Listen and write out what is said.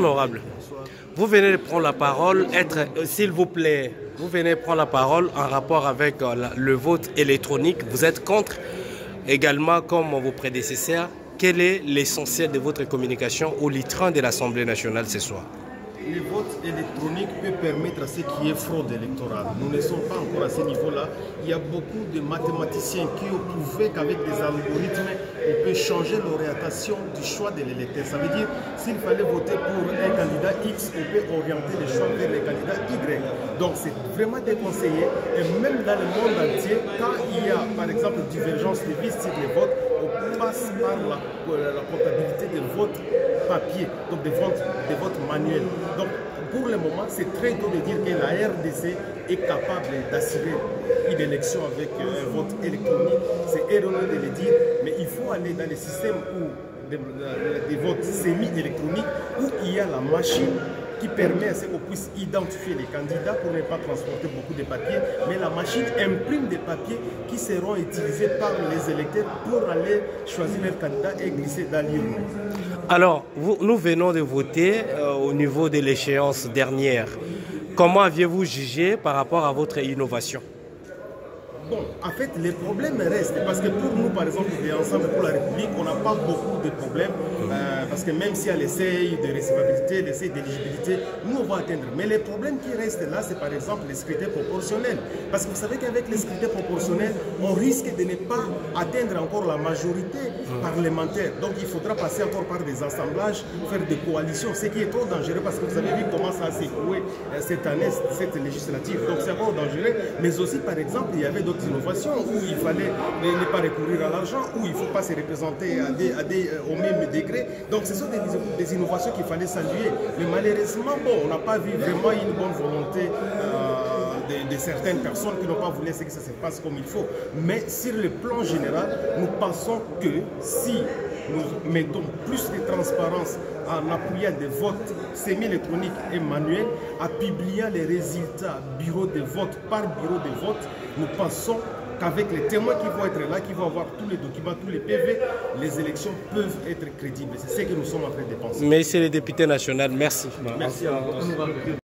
Honorable, vous venez de prendre la parole, s'il vous plaît, vous venez de prendre la parole en rapport avec le vote électronique. Vous êtes contre également, comme vos prédécesseurs. Quel est l'essentiel de votre communication au litrin de l'Assemblée nationale ce soir? Le vote électronique peut permettre à ce qu'il y ait fraude électorale. Nous ne sommes pas encore à ce niveau-là. Il y a beaucoup de mathématiciens qui ont prouvé qu'avec des algorithmes, on peut changer l'orientation du choix de l'électeur. Ça veut dire, s'il fallait voter pour un candidat X, on peut orienter les choix vers le candidat Y. Donc c'est vraiment déconseillé. Et même dans le monde entier, quand il y a par exemple divergence de vie sur les votes, on passe par la comptabilité des votes papier, donc des votes manuels. Donc pour le moment, c'est très tôt de dire que la RDC est capable d'assurer une élection avec un vote électronique. C'est erroné de le dire, mais il faut aller dans les systèmes des votes semi-électroniques où il y a la machine qui permet à ce qu'on puisse identifier les candidats pour ne pas transporter beaucoup de papiers, mais la machine imprime des papiers qui seront utilisés par les électeurs pour aller choisir leur candidat et glisser dans l'urne. Alors, nous venons de voter au niveau de l'échéance dernière. Comment aviez-vous jugé par rapport à votre innovation? Bon, en fait, les problèmes restent parce que pour nous, par exemple, Ensemble pour la République, on n'a pas beaucoup de problèmes parce que même s'il y a l'essai de recevabilité, l'essai d'éligibilité, nous on va atteindre. Mais les problèmes qui restent là, c'est par exemple les scrutins proportionnels. Parce que vous savez qu'avec les scrutins proportionnels, on risque de ne pas atteindre encore la majorité parlementaire. Donc il faudra passer encore par des assemblages, faire des coalitions, ce qui est trop dangereux parce que vous avez vu comment ça s'est écoué cette année, cette législative. Donc c'est encore dangereux. Mais aussi, par exemple, il y avait d'autres innovations où il fallait ne pas recourir à l'argent, où il ne faut pas se représenter au même degré. Donc ce sont des innovations qu'il fallait saluer. Mais malheureusement, bon, on n'a pas vu vraiment une bonne volonté de certaines personnes qui n'ont pas voulu que ça se passe comme il faut. Mais sur le plan général, nous pensons que si nous mettons plus de transparence en appuyant des votes semi-électroniques et manuels, en publiant les résultats bureau de vote par bureau de vote, nous pensons qu'avec les témoins qui vont être là, qui vont avoir tous les documents, tous les PV, les élections peuvent être crédibles. C'est ce que nous sommes en train de penser. Monsieur le député national, merci. Merci à vous.